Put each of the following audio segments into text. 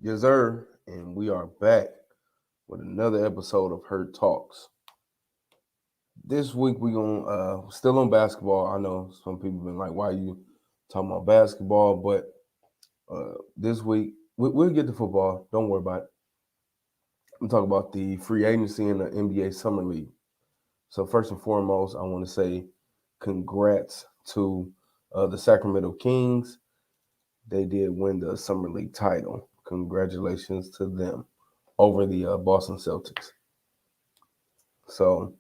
Yes, sir. And we are back with another episode of Hurt Talks. This week we gonna still on basketball. I know some people been like, "Why you talking about basketball?" But this week we'll get to football. Don't worry about it. I'm talking about the free agency in the NBA Summer League. So first and foremost, I want to say congrats to the Sacramento Kings. They did win the Summer League title. Congratulations to them over the Boston Celtics. So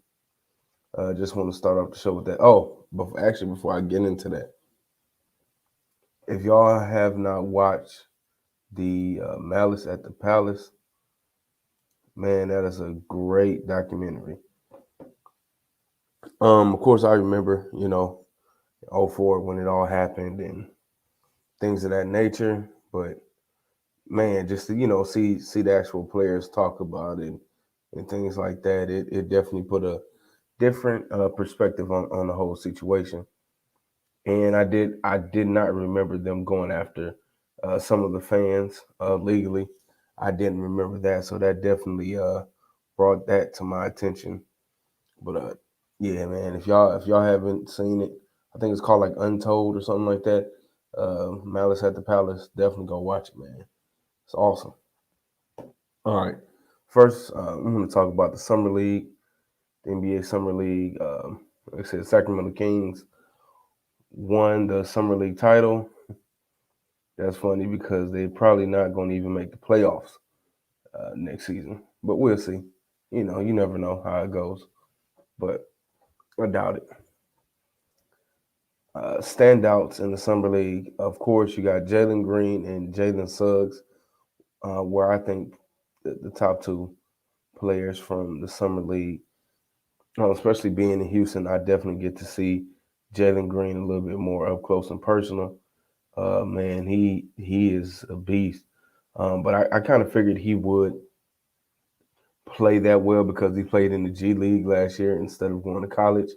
just want to start off the show with that. Oh, before I get into that, if y'all have not watched the Malice at the Palace, man, that is a great documentary. Of course, I remember, 04 when it all happened and things of that nature. But man, just to, see the actual players talk about it and things like that, it definitely put a different perspective on the whole situation. And I did not remember them going after some of the fans legally. I didn't remember that, so that definitely brought that to my attention. But yeah, man, if y'all haven't seen it, I think it's called like Untold or something like that. Malice at the Palace, definitely go watch it, man. It's awesome. All right, first I'm going to talk about the Summer League, the NBA Summer League. Like I said, Sacramento Kings won the Summer League title. That's funny because they're probably not going to even make the playoffs next season. But we'll see. You never know how it goes. But I doubt it. Standouts in the Summer League, of course, you got Jalen Green and Jalen Suggs, where I think the top two players from the Summer League, especially being in Houston, I definitely get to see Jalen Green a little bit more up close and personal. Man, he is a beast. But I kind of figured he would play that well because he played in the G League last year instead of going to college,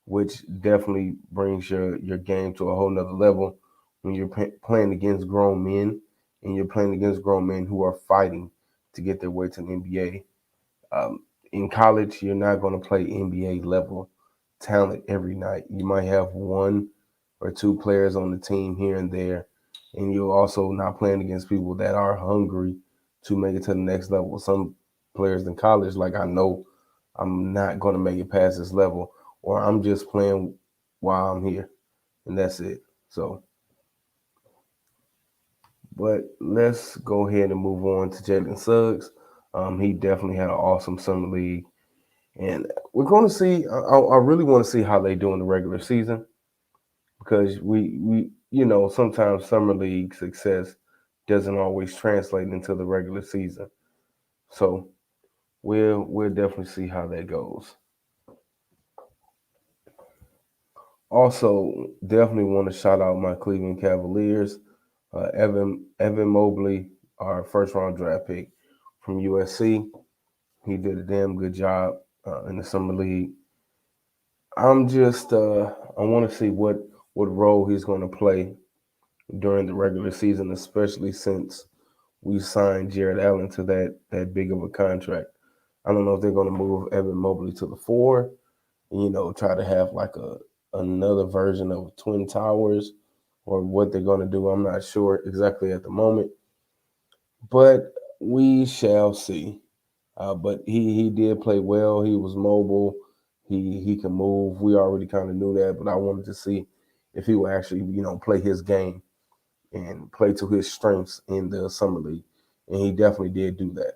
which definitely brings your game to a whole nother level when you're playing against grown men and you're playing against grown men who are fighting to get their way to the NBA. In college, you're not going to play NBA level talent every night. You might have one or two players on the team here and there, and you're also not playing against people that are hungry to make it to the next level. Some players in college, like I know I'm not going to make it past this level, or I'm just playing while I'm here, and that's it. So, but let's go ahead and move on to Jalen Suggs. He definitely had an awesome summer league, And we're going to see. I really want to see how they do in the regular season because we sometimes summer league success doesn't always translate into the regular season. So we'll definitely see how that goes. Also, definitely want to shout out my Cleveland Cavaliers. Evan Mobley, our first round draft pick from USC. He did a damn good job in the summer league. I'm just I want to see what role he's going to play during the regular season, especially since we signed Jared Allen to that big of a contract. I don't know if they're going to move Evan Mobley to the four, try to have like another version of Twin Towers, or what they're going to do. I'm not sure exactly at the moment, but we shall see. But he did play well. He was mobile. He can move. We already kind of knew that, but I wanted to see if he would actually play his game and play to his strengths in the summer league, and he definitely did do that.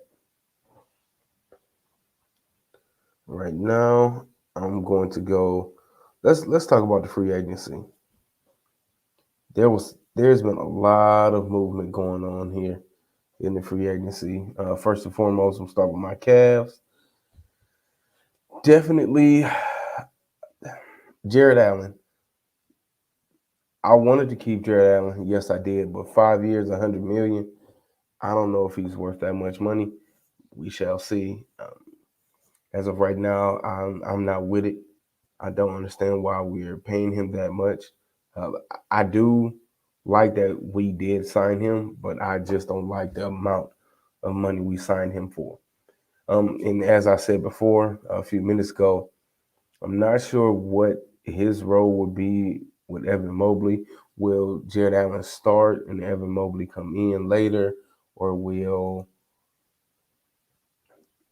Right now, I'm going to go. Let's talk about the free agency. There's been a lot of movement going on here in the free agency. First and foremost, I'm starting with my Cavs. Definitely, Jared Allen. I wanted to keep Jared Allen. Yes, I did. But 5 years, 100 million. I don't know if he's worth that much money. We shall see. As of right now, I'm not with it. I don't understand why we're paying him that much. Uh, I do like that we did sign him, but I just don't like the amount of money we signed him for. And as I said before a few minutes ago, I'm not sure what his role would be with Evan Mobley. Will Jared Allen start and Evan Mobley come in later, or will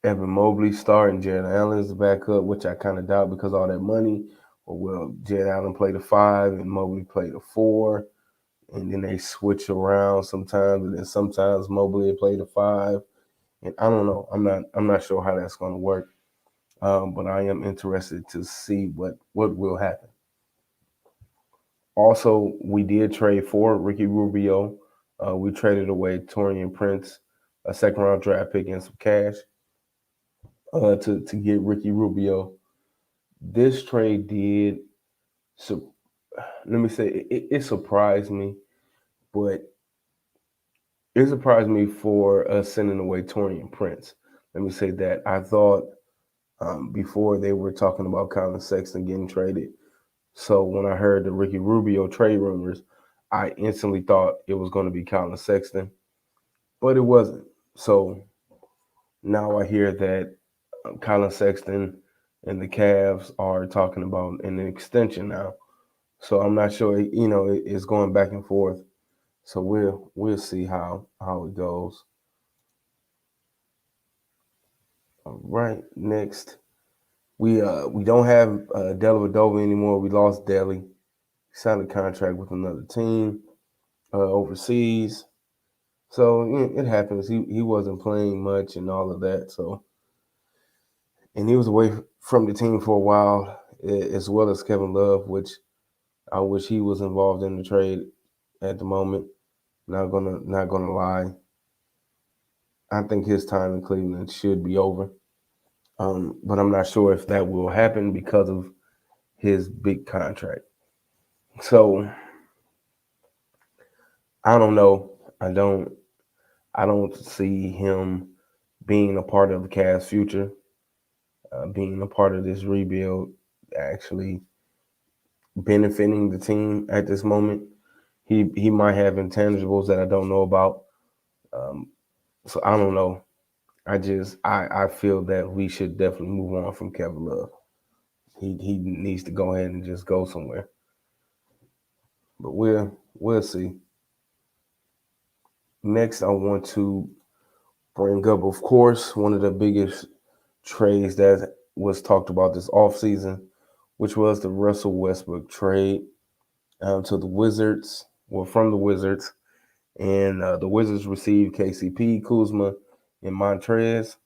Evan Mobley start and Jared Allen's the backup, which I kind of doubt because of all that money? Or will Jared Allen play the five and Mobley play the four? And then they switch around sometimes, and then sometimes Mobley play the five. And I don't know. I'm not sure how that's going to work. But I am interested to see what will happen. Also, we did trade for Ricky Rubio. We traded away Torian Prince, a second round draft pick, and some cash to get Ricky Rubio. This trade did, so let me say, it surprised me, but it surprised me for us sending away Torian Prince. Let me say that. I thought before they were talking about Colin Sexton getting traded. So when I heard the Ricky Rubio trade rumors, I instantly thought it was going to be Colin Sexton, but it wasn't. So now I hear that Colin Sexton and the Cavs are talking about an extension now. So I'm not sure. It's going back and forth. So we'll see how it goes. All right, next we don't have Dellavedova anymore. We lost Delly. He signed a contract with another team overseas. So it happens. He wasn't playing much and all of that. So, and he was away from the team for a while, as well as Kevin Love, which I wish he was involved in the trade at the moment. Not gonna lie. I think his time in Cleveland should be over. But I'm not sure if that will happen because of his big contract. So I don't know. I don't see him being a part of the Cavs' future, being a part of this rebuild, actually benefiting the team at this moment. He might have intangibles that I don't know about. Um, so I don't know. I feel that we should definitely move on from Kevin Love. He needs to go ahead and just go somewhere. But we'll see. Next, I want to bring up, of course, one of the biggest trades that was talked about this offseason, which was the Russell Westbrook trade to the Wizards, well, from the Wizards. And the Wizards received KCP, Kuzma, and Montrez.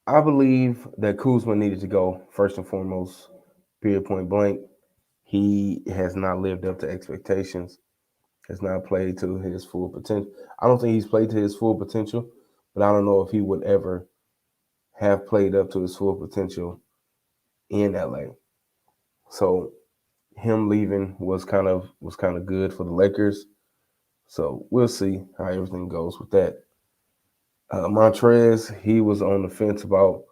I believe that Kuzma needed to go first and foremost, period, point blank. He has not lived up to expectations, has not played to his full potential. I don't think he's played to his full potential, but I don't know if he would ever have played up to his full potential in LA. So him leaving was kind of good for the Lakers. So we'll see how everything goes with that. Montrez, he was on the fence about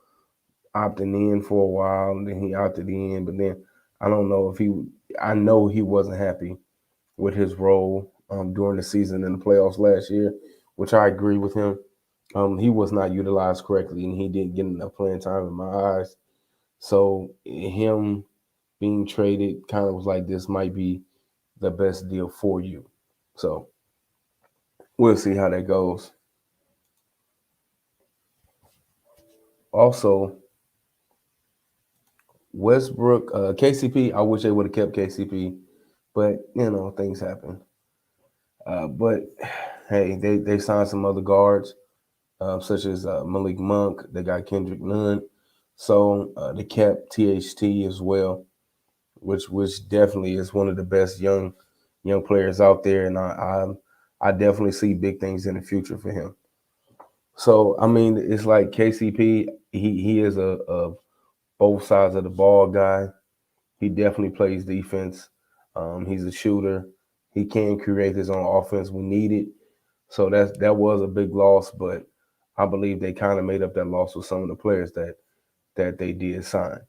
opting in for a while, and then he opted in. But then I don't know if he. I know he wasn't happy with his role during the season in the playoffs last year, which I agree with him. He was not utilized correctly, and he didn't get enough playing time in my eyes. So him being traded kind of was like this might be the best deal for you. So we'll see how that goes. Also, Westbrook, KCP. I wish they would have kept KCP, but things happen. But hey, they signed some other guards, such as Malik Monk. They got Kendrick Nunn, so they kept THT as well, which definitely is one of the best young players out there, and I definitely see big things in the future for him. So I mean, it's like KCP. He is a both sides of the ball guy. He definitely plays defense. He's a shooter. He can create his own offense when needed. So that was a big loss, but I believe they kind of made up that loss with some of the players that they did sign.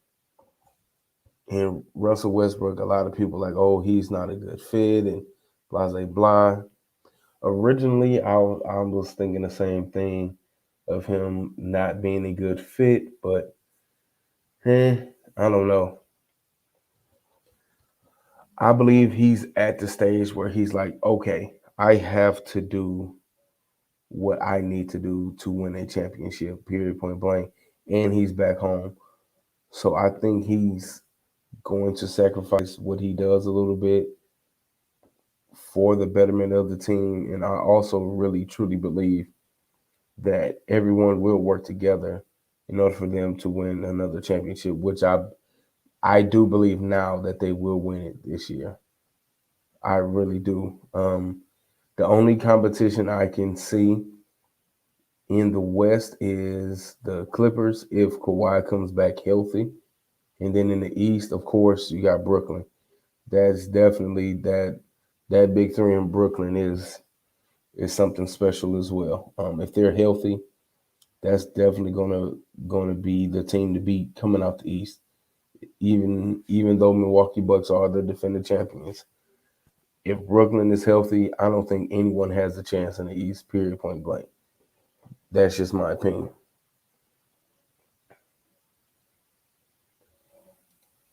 And Russell Westbrook, a lot of people like, oh, he's not a good fit and blah blah blah. Originally, I was thinking the same thing of him not being a good fit, but I don't know. I believe he's at the stage where he's like, okay, I have to do what I need to do to win a championship, period, point blank. And he's back home. So I think he's going to sacrifice what he does a little bit for the betterment of the team. And I also really truly believe that everyone will work together in order for them to win another championship, which I do believe now that they will win it this year. I really do. The only competition I can see in the West is the Clippers if Kawhi comes back healthy. And then in the East, of course, you got Brooklyn. That's definitely that big three in Brooklyn is something special as well. If they're healthy, that's definitely gonna be the team to beat coming out the East. Even though Milwaukee Bucks are the defending champions, if Brooklyn is healthy, I don't think anyone has a chance in the East. Period. Point blank. That's just my opinion.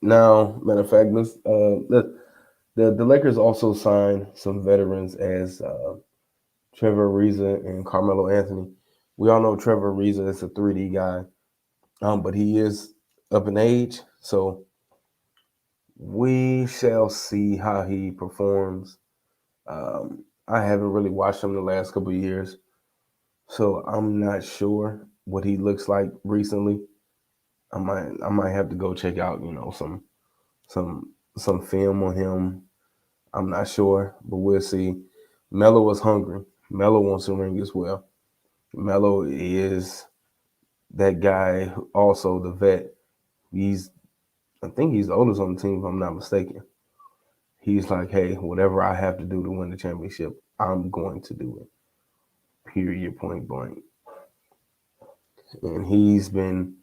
Now, matter of fact, the Lakers also signed some veterans as Trevor Ariza and Carmelo Anthony. We all know Trevor Ariza is a 3D guy, but he is up in age, so we shall see how he performs. I haven't really watched him the last couple of years, so I'm not sure what he looks like recently. I might have to go check out some some film on him. I'm not sure, but we'll see. Melo was hungry. Melo wants a ring as well. Melo is that guy, also the vet. He's I think he's the oldest on the team, if I'm not mistaken. He's like, hey, whatever I have to do to win the championship, I'm going to do it. Period, point blank. And he's been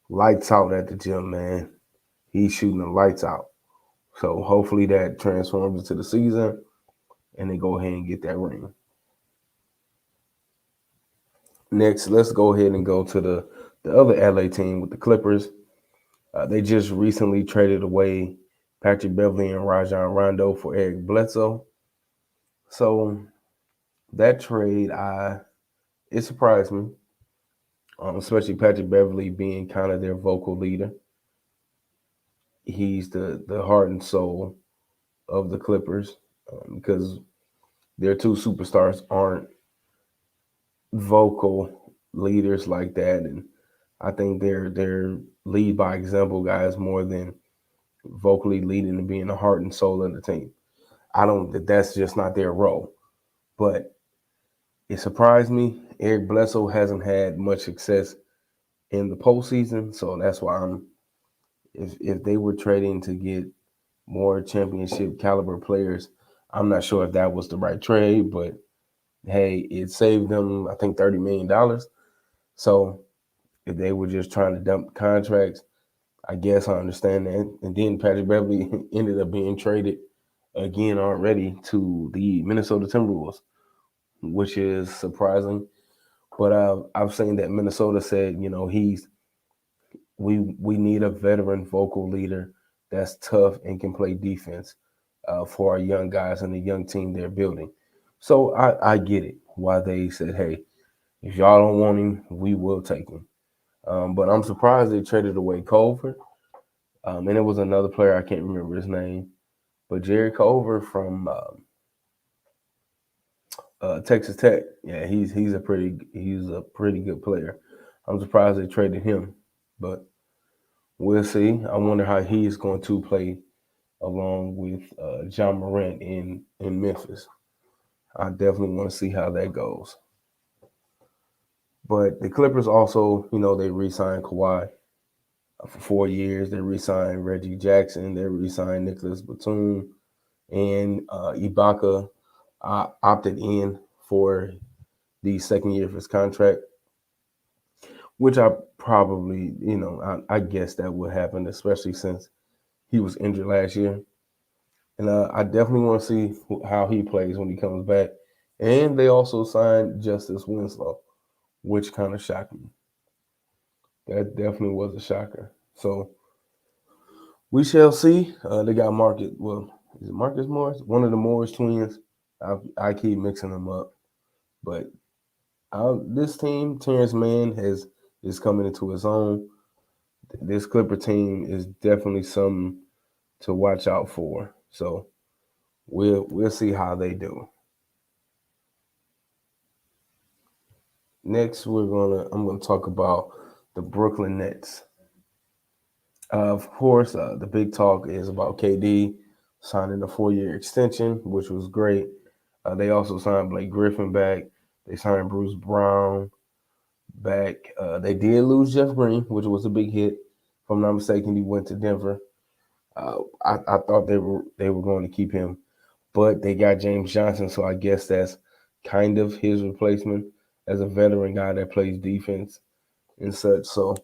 lights out at the gym, man. He's shooting the lights out. So hopefully that transforms into the season and they go ahead and get that ring. Next, let's go ahead and go to the other LA team with the Clippers. They just recently traded away Patrick Beverly and Rajon Rondo for Eric Bledsoe. So that trade, it surprised me, especially Patrick Beverly being kind of their vocal leader. He's the heart and soul of the Clippers because their two superstars aren't vocal leaders like that, and I think they're lead by example guys more than vocally leading and being the heart and soul of the team. I don't. That's just not their role. But it surprised me. Eric Bledsoe hasn't had much success in the postseason, so that's why I'm. If they were trading to get more championship caliber players, I'm not sure if that was the right trade, but hey, it saved them I think $30 million. So if they were just trying to dump contracts, I guess I understand that. And then Patrick Beverly ended up being traded again already to the Minnesota Timberwolves, which is surprising. But I've seen that Minnesota said, we need a veteran vocal leader that's tough and can play defense for our young guys and the young team they're building. So I get it why they said, hey, if y'all don't want him, we will take him. But I'm surprised they traded away Culver. And it was another player, I can't remember his name, but Jerry Culver from Texas Tech. Yeah, he's a pretty good player. I'm surprised they traded him, but we'll see. I wonder how he's going to play along with John Morant in Memphis. I definitely want to see how that goes. But the Clippers also, they re-signed Kawhi for 4 years. They re-signed Reggie Jackson. They re-signed Nicholas Batum, and Ibaka opted in for the second year of his contract, which I probably, I guess that would happen, especially since he was injured last year. And I definitely want to see how he plays when he comes back. And they also signed Justice Winslow, which kind of shocked me. That definitely was a shocker. So we shall see. They got Marcus. Well, is it Marcus Morris? One of the Morris twins. I keep mixing them up, but this team, Terrence Mann is coming into his own. This Clipper team is definitely something to watch out for. So we'll see how they do. Next, I'm gonna talk about the Brooklyn Nets. Of course, the big talk is about KD signing a 4-year extension, which was great. They also signed Blake Griffin back. They signed Bruce Brown back. They did lose Jeff Green, which was a big hit. If I'm not mistaken, he went to Denver. I thought they were going to keep him, but they got James Johnson, so I guess that's kind of his replacement as a veteran guy that plays defense and such. So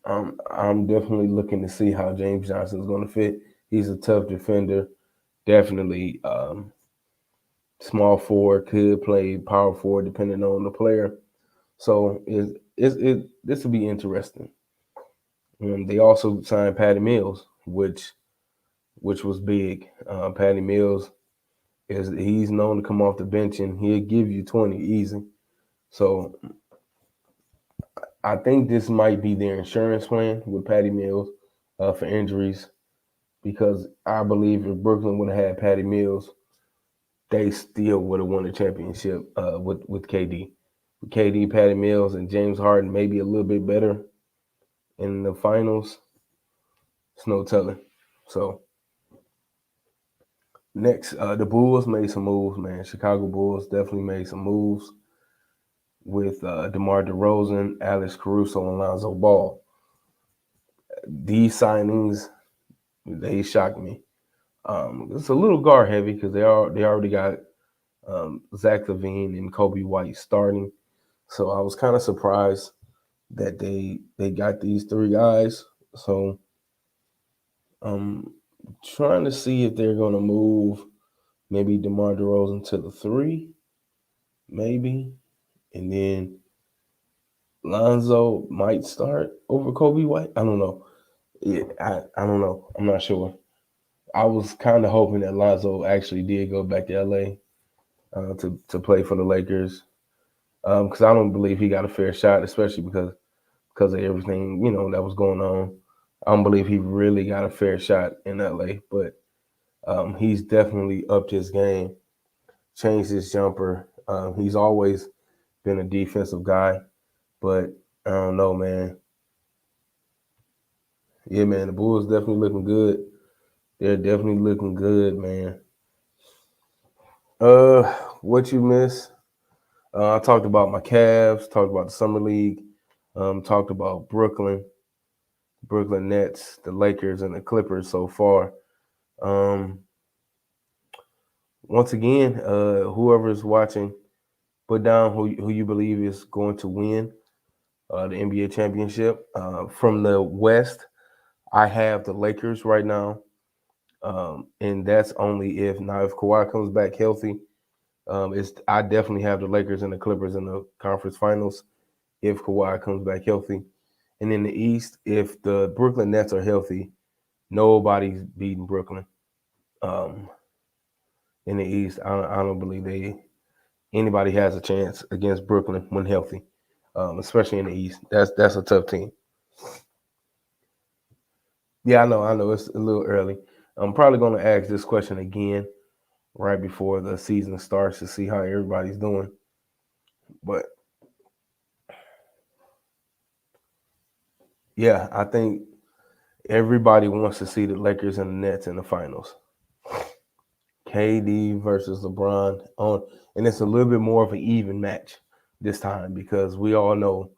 I'm definitely looking to see how James Johnson is going to fit. He's a tough defender, definitely small forward, could play power forward depending on the player. So this will be interesting. And they also signed Patty Mills, which was big. Patty Mills he's known to come off the bench and he'll give you 20 easy. So I think this might be their insurance plan with Patty Mills for injuries because I believe if Brooklyn would have had Patty Mills, they still would have won the championship with KD. With KD, Patty Mills, and James Harden maybe a little bit better in the finals. It's no telling. So next, the Bulls made some moves, man. Chicago Bulls definitely made some moves with DeMar DeRozan, Alex Caruso, and Lonzo Ball. These signings, they shocked me. It's a little guard heavy because they already got Zach LaVine and Kobe White starting. So I was kind of surprised that they got these three guys. So I'm trying to see if they're going to move maybe DeMar DeRozan to the three, maybe, and then Lonzo might start over Kobe White. I don't know. Yeah, I don't know. I'm not sure. I was kind of hoping that Lonzo actually did go back to LA to play for the Lakers because I don't believe he got a fair shot, especially because of everything that was going on. I don't believe he really got a fair shot in LA, but he's definitely upped his game, changed his jumper. He's always been a defensive guy, but I don't know, man. Yeah, man, the Bulls definitely looking good. They're definitely looking good, man. Uh, what you miss? I talked about my Cavs, talked about the summer league, talked about Brooklyn Nets, the Lakers, and the Clippers so far. Um, Once again, whoever's watching, put down who you believe is going to win the NBA championship. From the West, I have the Lakers right now, and that's only if Kawhi comes back healthy. I definitely have the Lakers and the Clippers in the conference finals if Kawhi comes back healthy. And in the East, if the Brooklyn Nets are healthy, nobody's beating Brooklyn. Um, in the East, I don't believe anybody has a chance against Brooklyn when healthy, especially in the East. That's a tough team. Yeah, I know. It's a little early. I'm probably going to ask this question again right before the season starts to see how everybody's doing. But yeah, I think everybody wants to see the Lakers and the Nets in the finals. KD versus LeBron and it's a little bit more of an even match this time because we all know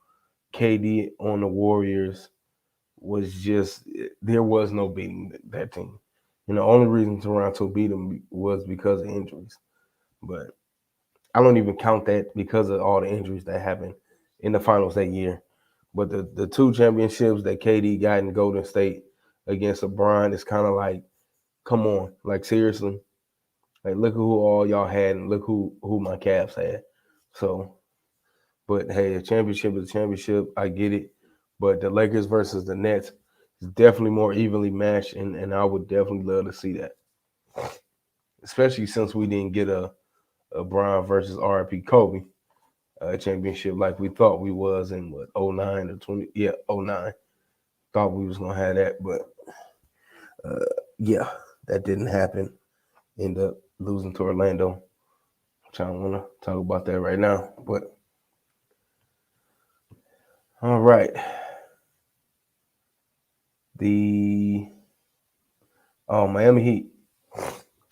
KD on the Warriors was just there was no beating that team. And the only reason Toronto beat them was because of injuries. But I don't even count that because of all the injuries that happened in the finals that year. But the two championships that KD got in Golden State against LeBron is kind of like, come on, like seriously, like look who all y'all had and look who my Cavs had. So, but hey, a championship is a championship. I get it. But the Lakers versus the Nets is definitely more evenly matched, and I would definitely love to see that. Especially since we didn't get a Bron versus RIP Kobe championship like we thought we was in what 09 or 20 yeah 09. Thought we was gonna have that, but uh, yeah, that didn't happen. End up losing to Orlando, which I don't want to talk about that right now. But all right, the Miami Heat.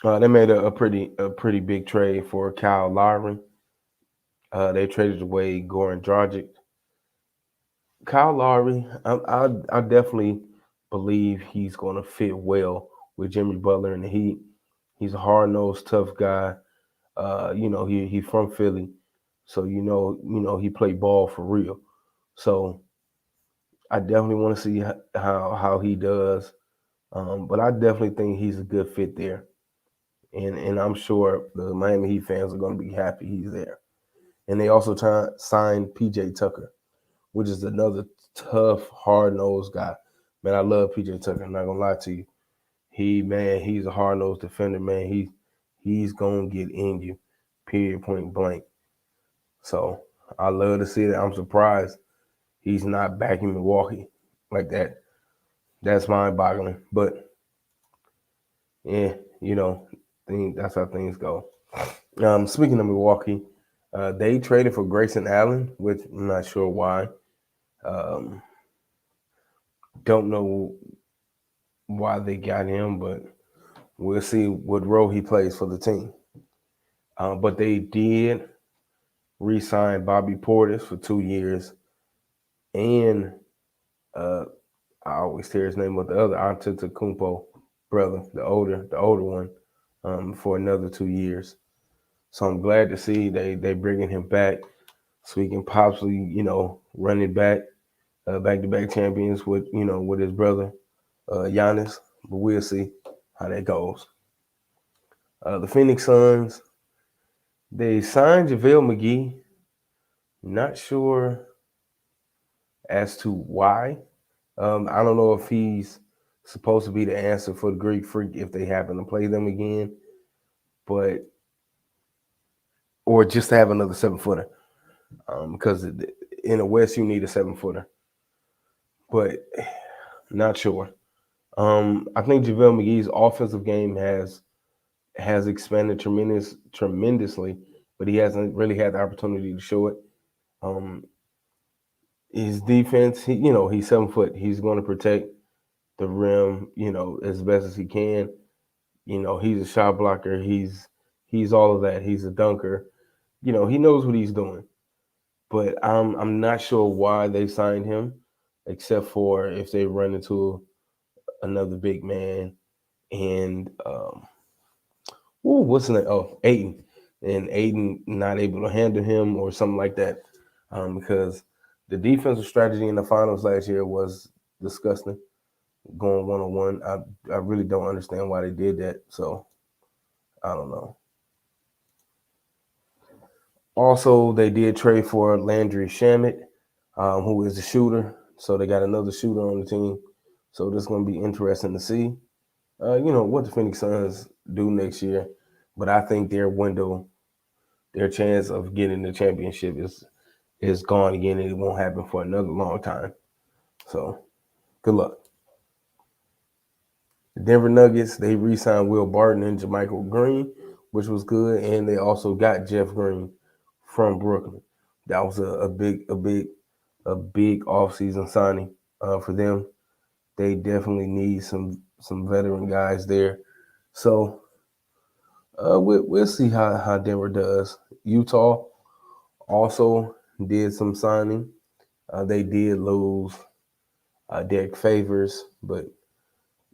They made a pretty big trade for Kyle Lowry. They traded away Goran Dragic. Kyle Lowry, I definitely believe he's going to fit well with Jimmy Butler in the Heat. He's a hard nosed, tough guy. He's from Philly, so he played ball for real. So I definitely want to see how he does. But I definitely think he's a good fit there, and I'm sure the Miami Heat fans are going to be happy he's there. And they also signed PJ Tucker, which is another tough, hard nosed guy. Man, I love PJ Tucker. I'm not gonna lie to you. He's a hard nosed defender. Man, he's gonna get in you. Period. Point blank. So I love to see that. I'm surprised he's not back in Milwaukee like that. That's mind boggling. But yeah, that's how things go. Speaking of Milwaukee, they traded for Grayson Allen, which I'm not sure why. Um, don't know why they got him, but we'll see what role he plays for the team. But they did re-sign Bobby Portis for 2 years, and uh, I always hear his name, but the other Antetokounmpo brother, the older one, for another 2 years. So I'm glad to see they bringing him back, so he can possibly run it back, back-to-back champions with his brother Giannis. But we'll see how that goes. The Phoenix Suns, they signed JaVale McGee. Not sure as to why. I don't know if he's supposed to be the answer for the Greek Freak if they happen to play them again, but or just to have another 7-footer. Because in the West you need a 7-footer, but not sure. I think JaVale McGee's offensive game has expanded tremendously, but he hasn't really had the opportunity to show it. Um, his defense, he's 7 foot. He's going to protect the rim, as best as he can. He's a shot blocker. He's all of that. He's a dunker. He knows what he's doing. But I'm not sure why they signed him, except for if they run into another big man and what's his name? Oh, Aiden, and Aiden not able to handle him or something like that, because the defensive strategy in the finals last year was disgusting. Going 1-on-1, I really don't understand why they did that. So I don't know. Also, they did trade for Landry Shamet, who is a shooter. So they got another shooter on the team. So this is going to be interesting to see, what the Phoenix Suns do next year. But I think their chance of getting the championship is gone again, and it won't happen for another long time. So good luck. The Denver Nuggets, they re-signed Will Barton and JaMychal Green, which was good, and they also got Jeff Green from Brooklyn. That was a big offseason signing for them. They definitely need some veteran guys there. So we'll see how Denver does. Utah also did some signing. They did lose Derek Favors, but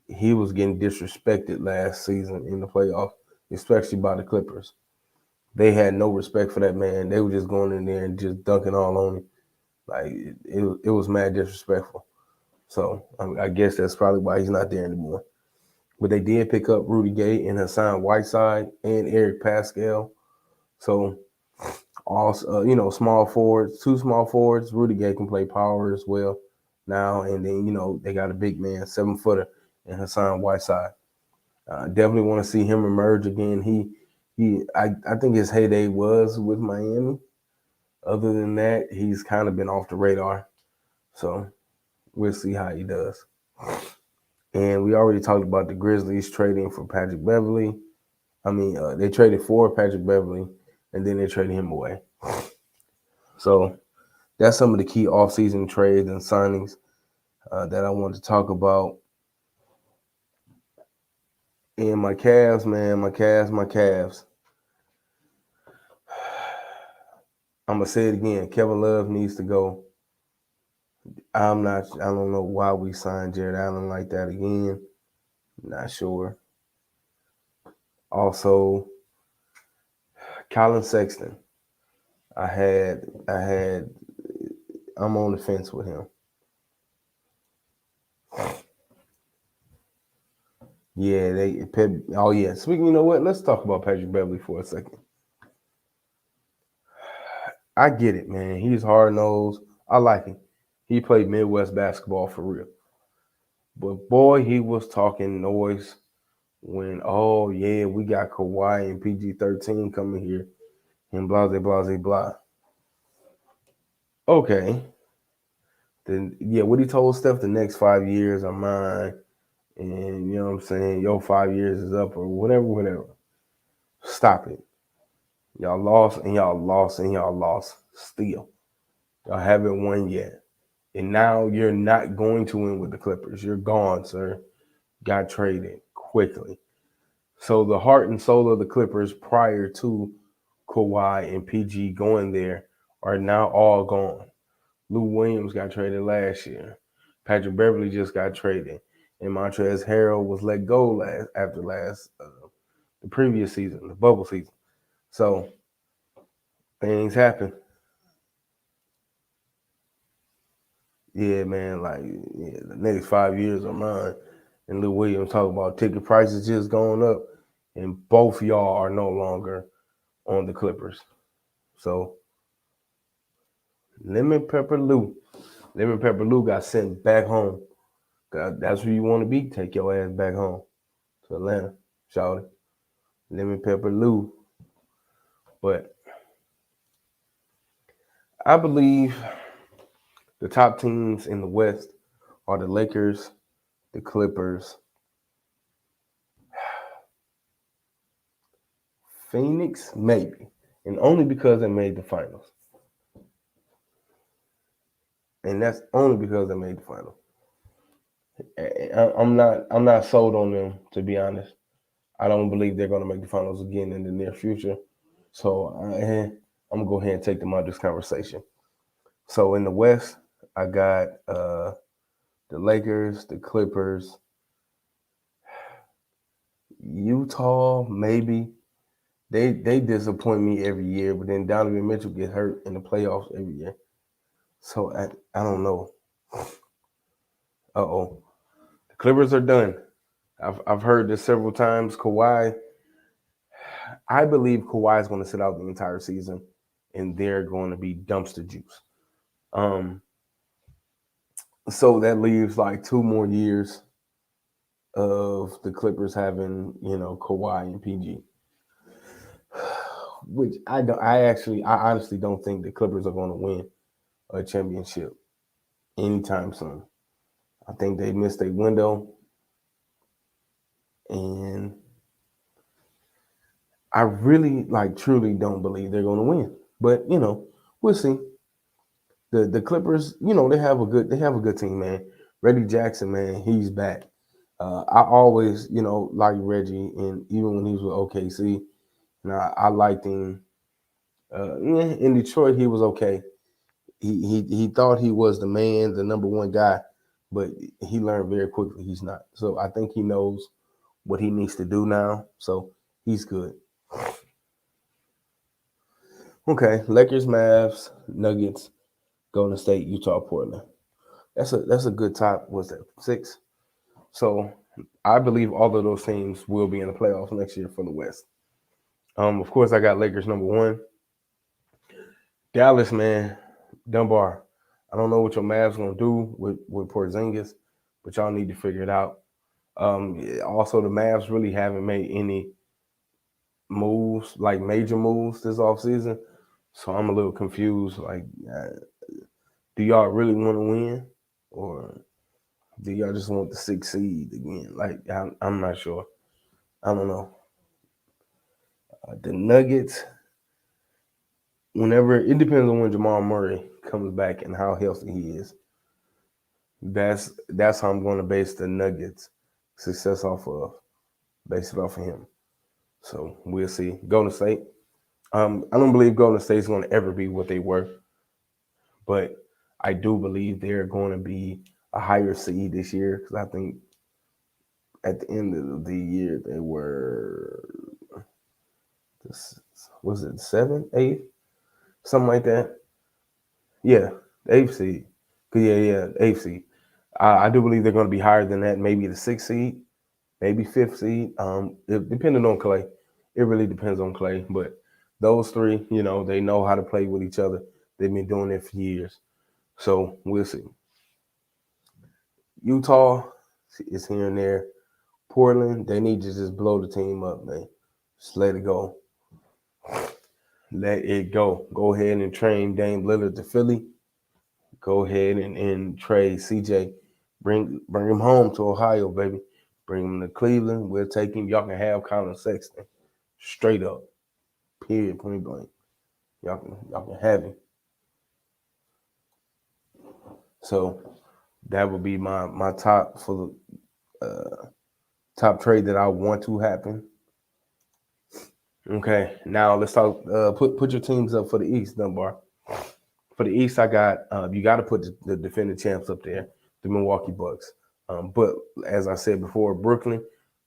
he was getting disrespected last season in the playoffs, especially by the Clippers. They had no respect for that man. They were just going in there and just dunking all on him. Like it was mad disrespectful. So I guess that's probably why he's not there anymore. But they did pick up Rudy Gay and Hassan Whiteside and Eric Pascal. So also, small forwards, two small forwards. Rudy Gay can play power as well now, and then they got a big man, 7 footer, and Hassan Whiteside. Definitely want to see him emerge again. I think his heyday was with Miami. Other than that, he's kind of been off the radar. So we'll see how he does. And we already talked about the Grizzlies trading for Patrick Beverly. They traded for Patrick Beverly, and then they traded him away. So that's some of the key offseason trades and signings that I want to talk about. And my Cavs, man, my Cavs. I'm going to say it again. Kevin Love needs to go. I don't know why we signed Jared Allen like that again. Not sure. Also, Colin Sexton. I'm on the fence with him. Yeah, Speaking, you know what? Let's talk about Patrick Beverly for a second. I get it, man. He's hard nosed. I like him. He played Midwest basketball for real. But boy, he was talking noise when, oh yeah, we got Kawhi and PG-13 coming here and blah blah blah blah. Okay. Then yeah, what he told Steph, the next 5 years are mine. And you know what I'm saying, your 5 years is up or whatever. Stop it. Y'all lost and y'all lost and y'all lost still. Y'all haven't won yet. And now you're not going to win with the Clippers. You're gone, sir. Got traded quickly. So the heart and soul of the Clippers prior to Kawhi and PG going there are now all gone. Lou Williams got traded last year. Patrick Beverly just got traded. And Montrezl Harrell was let go after the previous season, the bubble season. So things happen. Yeah, man, the next 5 years are mine. And Lou Williams talking about ticket prices just going up, and both y'all are no longer on the Clippers. So Lemon Pepper Lou got sent back home. That's where you want to be. Take your ass back home to Atlanta, shout it. Lemon Pepper Lou. But I believe the top teams in the West are the Lakers, the Clippers, Phoenix, maybe, and only because they made the finals. and that's only because they made the final. I'm not sold on them, to be honest. I don't believe they're going to make the finals again in the near future. So I'm gonna go ahead and take them out of this conversation. So in the West, I got the Lakers, the Clippers, Utah. Maybe they disappoint me every year, but then Donovan Mitchell get hurt in the playoffs every year. So I don't know. Uh-oh, the Clippers are done. I've heard this several times. Kawhi, I believe Kawhi is going to sit out the entire season, and they're going to be dumpster juice. Um, so that leaves like 2 more years of the Clippers having, Kawhi and PG. Which I honestly don't think the Clippers are going to win a championship anytime soon. I think they missed a window, and I really truly don't believe they're going to win. But we'll see. The Clippers, they have a good team, man. Reggie Jackson, man, he's back. I always, like Reggie, and even when he was with OKC, I liked him. In Detroit, he was okay. He thought he was the man, the number one guy, but he learned very quickly he's not. So I think he knows what he needs to do now. So he's good. Okay, Lakers, Mavs, Nuggets, Golden State, Utah, Portland. That's a good top. What's that? 6. So I believe all of those teams will be in the playoffs next year for the West. Of course, I got Lakers number 1. Dallas, man, Dunbar. I don't know what your Mavs gonna do with Porzingis, but y'all need to figure it out. Also, the Mavs really haven't made any moves, like major moves, this offseason. So I'm a little confused. Do y'all really want to win, or do y'all just want the 6th seed again? I'm not sure. I don't know. The Nuggets, whenever it depends on when Jamal Murray comes back and how healthy he is. That's how I'm going to base the Nuggets success off of. Base it off of him. So we'll see. Golden State. I don't believe Golden State is going to ever be what they were, but I do believe they're going to be a higher seed this year because I think at the end of the year they were, was it 7th, 8th, something like that. Yeah, 8th seed. Yeah, 8th seed. I do believe they're going to be higher than that, maybe the 6th seed, maybe 5th seed. Depending on Clay, it really depends on Clay. But those three, they know how to play with each other. They've been doing it for years. So we'll see. Utah is here and there. Portland, they need to just blow the team up, man. Just let it go. Let it go. Go ahead and train Dame Lillard to Philly. Go ahead and trade CJ. Bring him home to Ohio, baby. Bring him to Cleveland. We'll take him. Y'all can have Colin Sexton. Straight up. Period. Point blank. Y'all can have him. So that would be my top for the top trade that I want to happen. Okay, now let's talk. Put your teams up for the East, Dunbar. For the East, I got you got to put the defending champs up there, the Milwaukee Bucks. But as I said before, Brooklyn,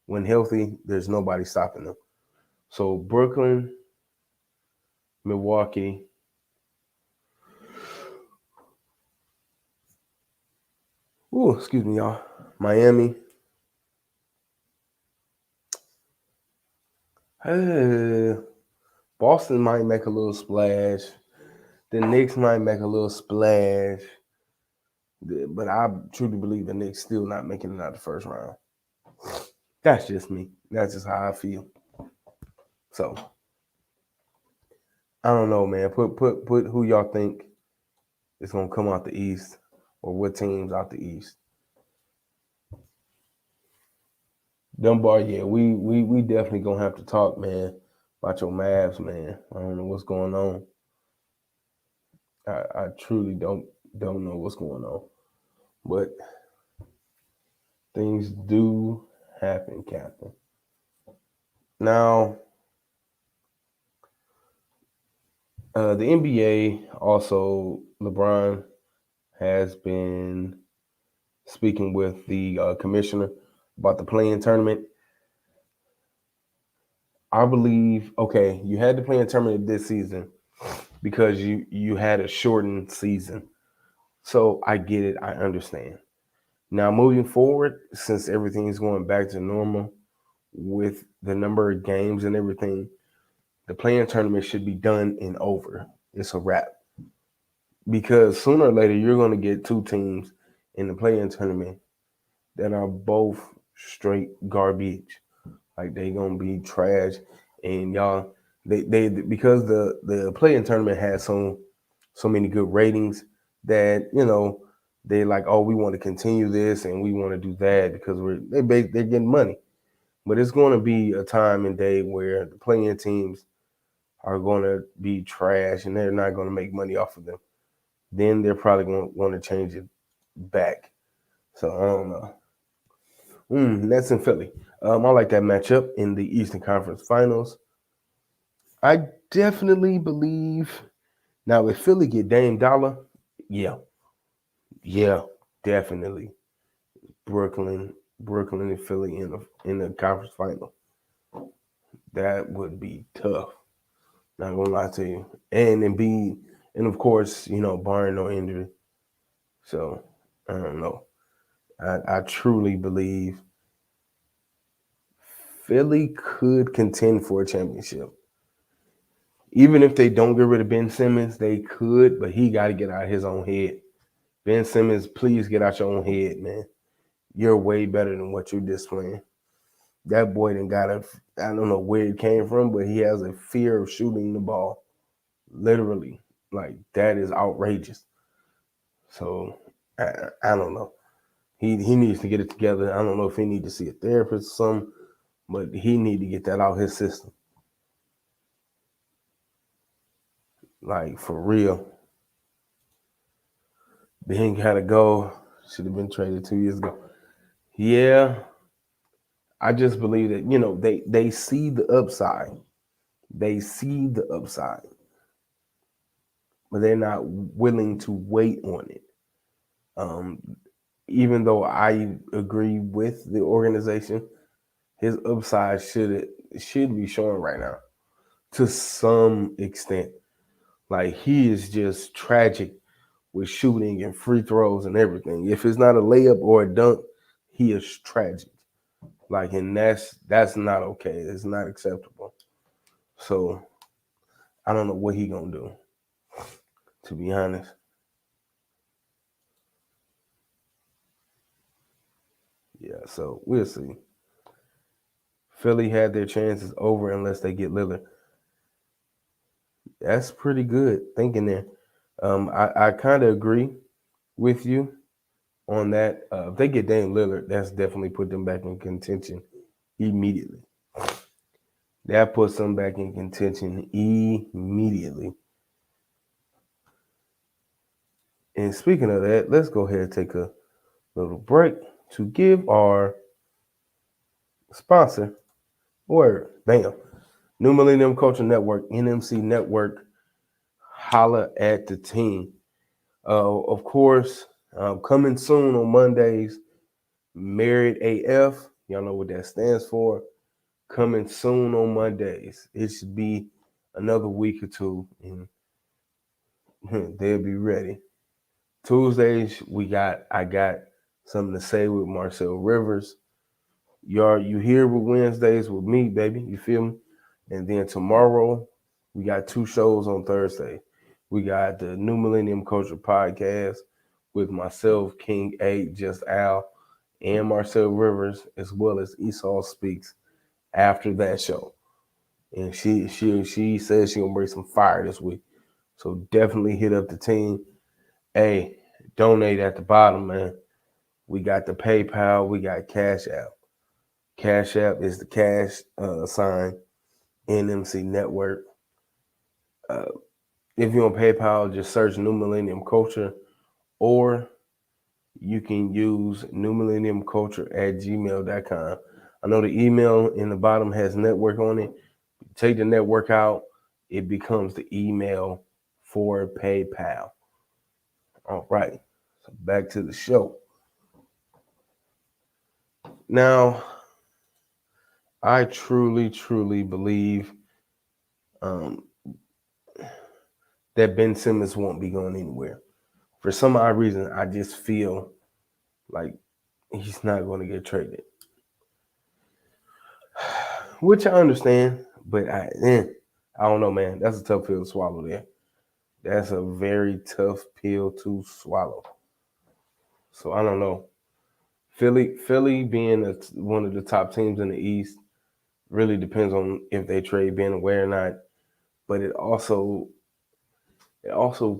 when healthy, there's nobody stopping them. So Brooklyn, Milwaukee. Ooh, excuse me, y'all. Miami. Boston might make a little splash. The Knicks might make a little splash. But I truly believe the Knicks still not making it out of the first round. That's just me. That's just how I feel. So I don't know, man. Put who y'all think is gonna come out the East, or what teams out the East. Dunbar, yeah, we definitely gonna have to talk, man, about your Mavs, man. I don't know what's going on. I truly don't. don't know what's going on. But things do happen, Captain. Now, the NBA also, LeBron has been speaking with the commissioner about the play-in tournament. I believe, okay, you had to play in tournament this season because you had a shortened season. So I get it, I understand. Now moving forward, since everything is going back to normal with the number of games and everything, the play-in tournament should be done and over. It's a wrap. Because sooner or later you're gonna get two teams in the play-in tournament that are both straight garbage. Like they gonna be trash, and y'all they because the play-in tournament has so many good ratings that they like, oh, we want to continue this and we want to do that because they're getting money. But it's going to be a time and day where the play-in teams are going to be trash and they're not going to make money off of them. Then they're probably going to want to change it back. So I don't know. Nets and Philly. I like that matchup in the Eastern Conference Finals. I definitely believe now if Philly get Dame Dollar, yeah, yeah, definitely Brooklyn and Philly in the conference final. That would be tough. Not gonna lie to you. And Embiid, and of course, barring no injury. So I don't know. I truly believe Philly could contend for a championship. Even if they don't get rid of Ben Simmons, they could, but he got to get out of his own head. Ben Simmons, please get out your own head, man. You're way better than what you're displaying. That boy done got I don't know where it came from, but he has a fear of shooting the ball. Literally. Like, that is outrageous. So, I don't know. He needs to get it together. I don't know if he needs to see a therapist or something, but he need to get that out of his system. Like, for real. Ben got to go. Should have been traded 2 years ago. Yeah, I just believe that, they see the upside. They see the upside, but they're not willing to wait on it. Um, Even though I agree with the organization, his upside should be showing right now to some extent. Like, he is just tragic with shooting and free throws and everything. If it's not a layup or a dunk, he is tragic. Like, and that's not okay. It's not acceptable. So I don't know what he gonna do, to be honest. Yeah, so we'll see. Philly had their chances over unless they get Lillard. That's pretty good thinking there. I kind of agree with you on that. If they get Dame Lillard, that's definitely put them back in contention immediately. That puts them back in contention immediately. And speaking of that, let's go ahead and take a little break to give our sponsor word. Bam. New Millennium Culture Network, NMC Network, holla at the team. Of course, coming soon on Mondays, Married AF. Y'all know what that stands for. Coming soon on Mondays. It should be another week or two, and they'll be ready. Tuesdays, I got something to say with Marcel Rivers. You here with Wednesdays with me, baby. You feel me? And then tomorrow, we got two shows on Thursday. We got the New Millennium Culture Podcast with myself, King A, Just Al, and Marcel Rivers, as well as Esau Speaks after that show. And she says she gonna bring some fire this week. So definitely hit up the team. Hey, donate at the bottom, man. We got the PayPal, we got CashApp. CashApp is the cash sign, NMC Network. Uh, if you're on PayPal, just search New Millennium Culture, or you can use newmillenniumculture@gmail.com. I know the email in the bottom has network on it. Take the network out, it becomes the email for PayPal. All right, so back to the show. Now, I truly, truly believe um, that Ben Simmons won't be going anywhere. For some odd reason, I just feel like he's not going to get traded, which I understand, but I don't know, man. That's a tough pill to swallow there. That's a very tough pill to swallow. So I don't know. Philly being one of the top teams in the East really depends on if they trade Ben away or not. But it also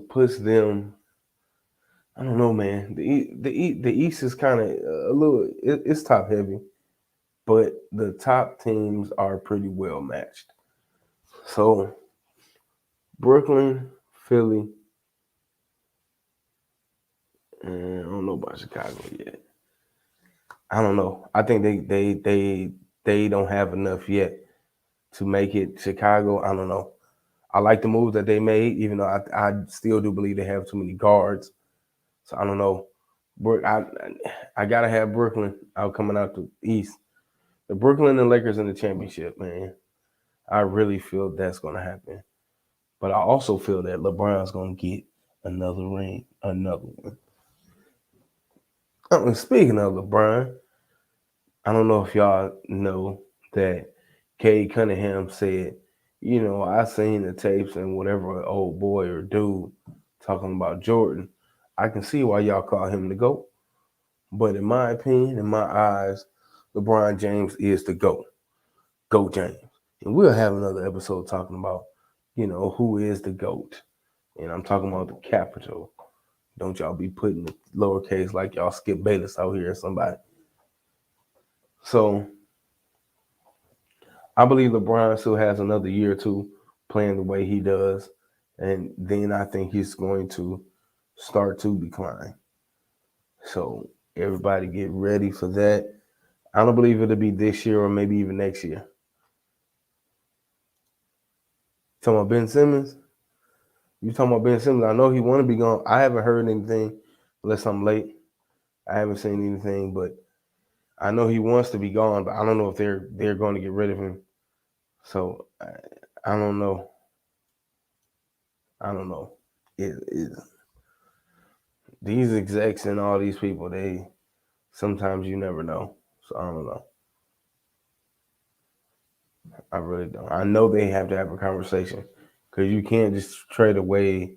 puts them. I don't know, man. The East is kind of a little. It's top heavy, but the top teams are pretty well matched. So Brooklyn, Philly, and I don't know about Chicago yet. I don't know. I think they don't have enough yet to make it. Chicago, I don't know. I like the moves that they made, even though I still do believe they have too many guards. So I don't know. I gotta have Brooklyn out coming out the East. The Brooklyn and Lakers in the championship, man. I really feel that's gonna happen. But I also feel that LeBron's gonna get another ring, another one. Speaking of LeBron, I don't know if y'all know that Cade Cunningham said, I seen the tapes and whatever old boy or dude talking about Jordan. I can see why y'all call him the GOAT. But in my opinion, in my eyes, LeBron James is the GOAT. GOAT James. And we'll have another episode talking about, who is the GOAT. And I'm talking about the capital. Don't y'all be putting the lowercase like y'all Skip Bayless out here or somebody. So I believe LeBron still has another year or two playing the way he does. And then I think he's going to start to decline. So everybody get ready for that. I don't believe it'll be this year or maybe even next year. Talking about Ben Simmons? You talking about Ben Simmons? I know he want to be gone. I haven't heard anything unless I'm late. I haven't seen anything, but I know he wants to be gone. But I don't know if they're going to get rid of him. So I don't know. I don't know. These execs and all these people, they sometimes you never know. So I don't know. I really don't. I know they have to have a conversation because you can't just trade away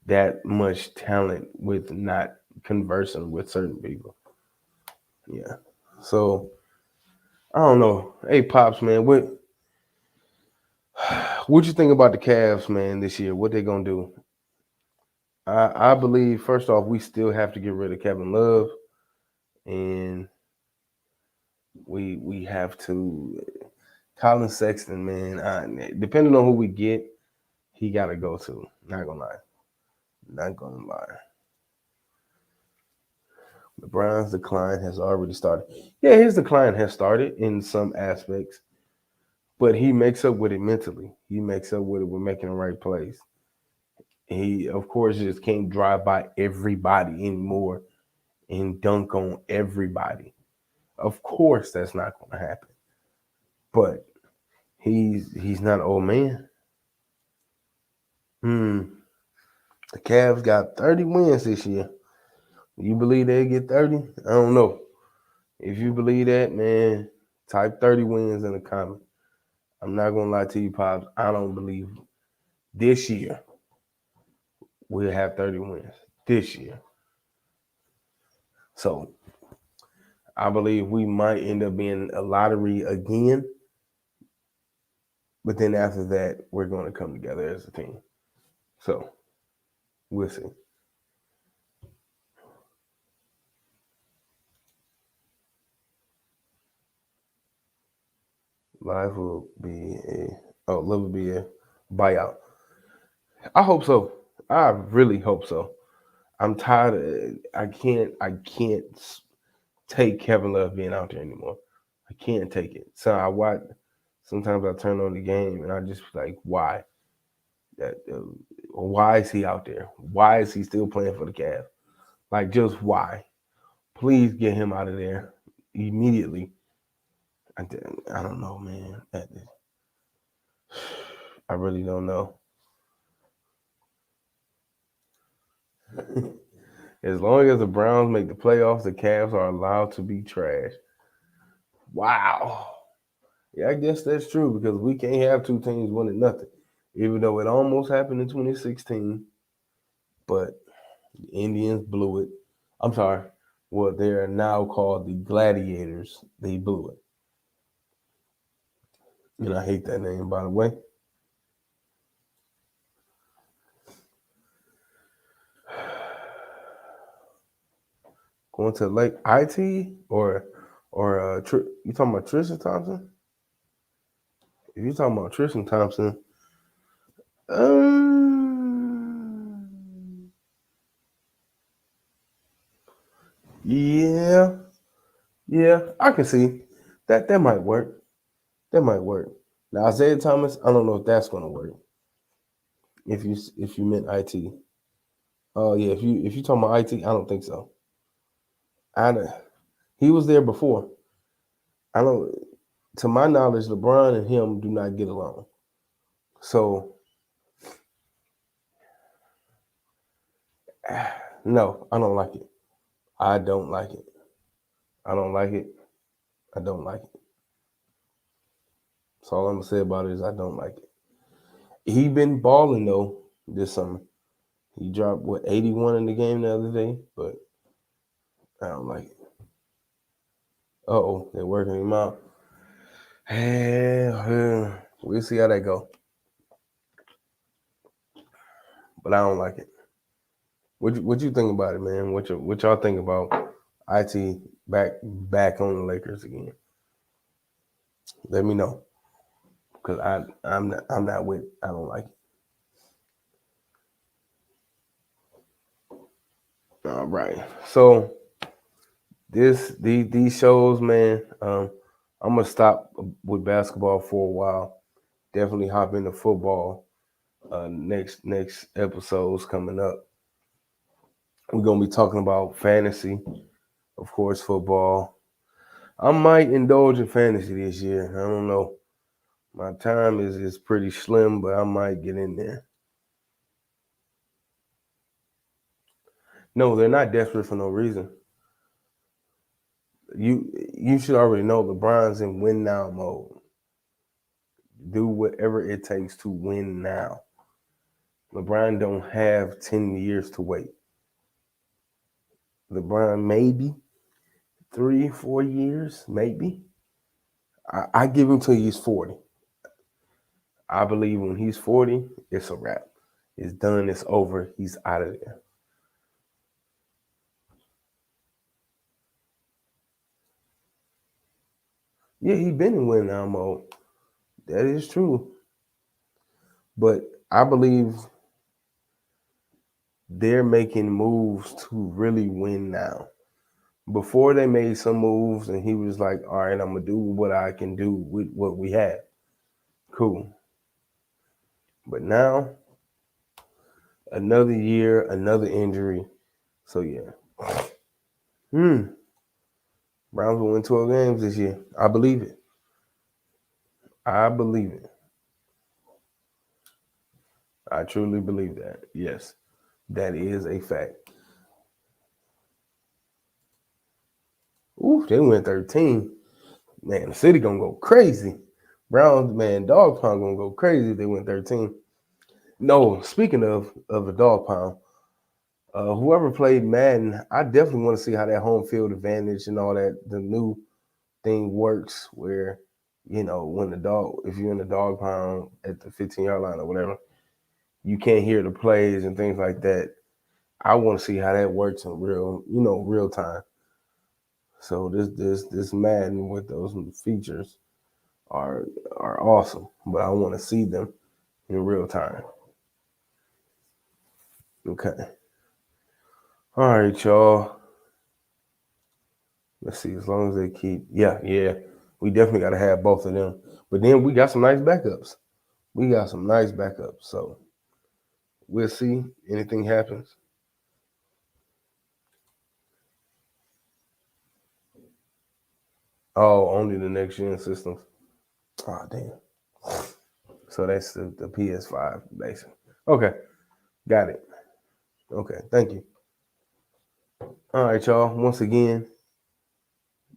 that much talent with not conversing with certain people. Yeah. So I don't know. Hey, Pops, man, what you think about the Cavs, man, this year? What they gonna do? I believe first off, we still have to get rid of Kevin Love, and we have to Colin Sexton, man. Depending on who we get, he got to go to. Not gonna lie, not gonna lie. LeBron's decline has already started. Yeah, his decline has started in some aspects, but he makes up with it mentally. He makes up with it with making the right plays. He, of course, just can't drive by everybody anymore and dunk on everybody. Of course, that's not going to happen. But he's not an old man. The Cavs got 30 wins this year. You believe they get 30? I don't know. If you believe that, man, type 30 wins in the comment. I'm not going to lie to you, Pops. I don't believe this year we'll have 30 wins. This year. So I believe we might end up being a lottery again. But then after that, we're going to come together as a team. So we'll see. Life will be love will be a buyout. I hope so. I really hope so. I'm tired of. I can't take Kevin Love being out there anymore. I can't take it. So I watch. Sometimes I turn on the game and I just like, why? That why is he out there? Why is he still playing for the Cavs? Like, just why? Please get him out of there immediately. I, I don't know, man. I really don't know. As long as the Browns make the playoffs, the Cavs are allowed to be trash. Wow. Yeah, I guess that's true because we can't have two teams winning nothing. Even though it almost happened in 2016, but the Indians blew it. I'm sorry. Well, they are now called the Gladiators. They blew it. And I hate that name, by the way. Going to Lake IT or you talking about Tristan Thompson? If you talking about Tristan Thompson, um, yeah, yeah, I can see that. That might work. That might work. Now Isaiah Thomas, I don't know if that's gonna work. If you meant IT, oh yeah, if you talking about IT, I don't think so. I he was there before. I don't. To my knowledge, LeBron and him do not get along. So no, I don't like it. I don't like it. I don't like it. I don't like it. That's all I'm gonna say about it is I don't like it. He been balling though this summer. He dropped what 81 in the game the other day, but I don't like it. They're working him out. We'll see how that go. But I don't like it. What you think about it, man? What y'all think about IT back on the Lakers again? Let me know. Cause I'm not with it. I don't like it. All right. So these shows, man. I'm gonna stop with basketball for a while. Definitely hop into football. Next episodes coming up. We're gonna be talking about fantasy, of course, football. I might indulge in fantasy this year. I don't know. My time is pretty slim, but I might get in there. No, they're not desperate for no reason. You should already know LeBron's in win now mode. Do whatever it takes to win now. LeBron don't have 10 years to wait. LeBron maybe 3-4 years, maybe. I give him till he's 40. I believe when he's 40, it's a wrap. It's done. It's over. He's out of there. Yeah, he been in win now mode. That is true. But I believe they're making moves to really win now. Before they made some moves and he was like, all right, I'm going to do what I can do with what we have. Cool. But now, another year, another injury. So, yeah. Browns will win 12 games this year. I believe it. I believe it. I truly believe that. Yes, that is a fact. Ooh, they went 13. Man, the city gonna go crazy. Browns, man, dog pound gonna go crazy if they went 13. No, speaking of the dog pound, whoever played Madden, I definitely want to see how that home field advantage and all that the new thing works. Where when the dog, if you're in the dog pound at the 15-yard line or whatever, you can't hear the plays and things like that. I want to see how that works in real time. So this Madden with those features are awesome, but I want to see them in real time. Okay. All right, y'all. Let's see. As long as they keep, yeah, we definitely got to have both of them. But then we got some nice backups. So we'll see. Anything happens. Oh, only the next gen systems. Oh, damn. So that's the PS5, basically. Okay, got it. Okay, thank you. All right, y'all. Once again,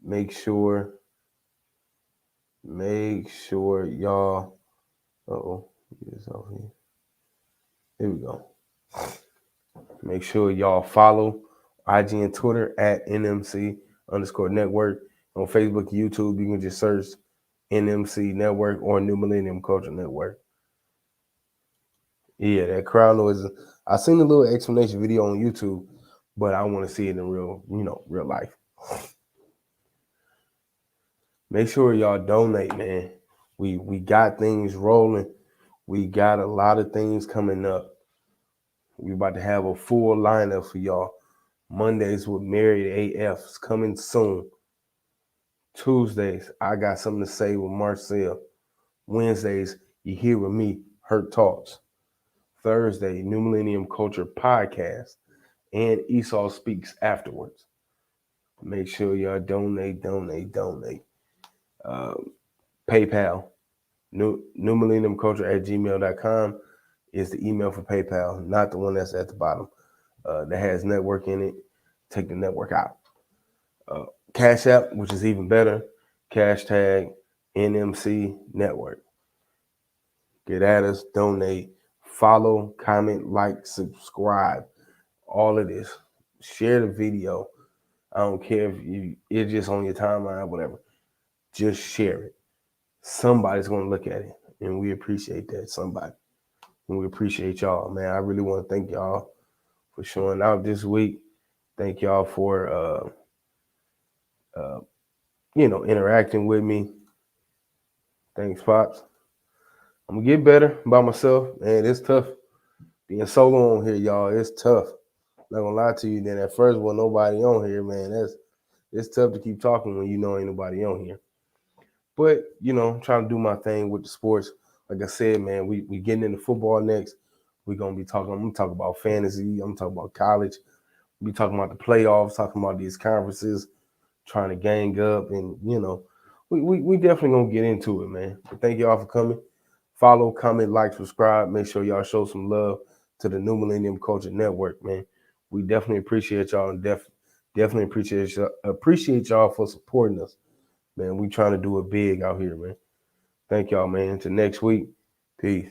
make sure, y'all. Oh, here we go. Make sure y'all follow IG and Twitter at NMC_network. On Facebook, YouTube, you can just search NMC Network or New Millennium Culture Network. Yeah, that crowd noise. I seen a little explanation video on YouTube, but I want to see it in real life. Make sure y'all donate, man. We got things rolling. We got a lot of things coming up. We about to have a full lineup for y'all. Mondays with Married AFs coming soon. Tuesdays, I got something to say with Marcel. Wednesdays, you hear with me, Hurt Talks. Thursday, New Millennium Culture Podcast. And Esau Speaks afterwards. Make sure y'all donate. PayPal, New Millennium Culture at gmail.com is the email for PayPal, not the one that's at the bottom. That has network in it. Take the network out. Cash App, which is even better, hashtag NMC Network. Get at us, donate, follow, comment, like, subscribe, all of this. Share the video. I don't care if it's just on your timeline, whatever. Just share it. Somebody's going to look at it, and we appreciate that, somebody. And we appreciate y'all, man. I really want to thank y'all for showing out this week. Thank y'all for interacting with me. Thanks, Pops. I'm gonna get better by myself, man. It's tough being solo on here, y'all. It's tough. Not gonna lie to you. Then at first, when nobody on here, man, it's tough to keep talking when you know ain't nobody on here. But I'm trying to do my thing with the sports. Like I said, man, we getting into football next. We're gonna be talking. I'm gonna talk about fantasy. I'm gonna talk about college. We talking about the playoffs. Talking about these conferences. Trying to gang up, and we definitely gonna get into it, man. But thank y'all for coming. Follow, comment, like, subscribe. Make sure y'all show some love to the New Millennium Culture Network, man. We definitely appreciate y'all and definitely appreciate y'all for supporting us, man. We trying to do it big out here, man. Thank y'all, man. Until next week, peace.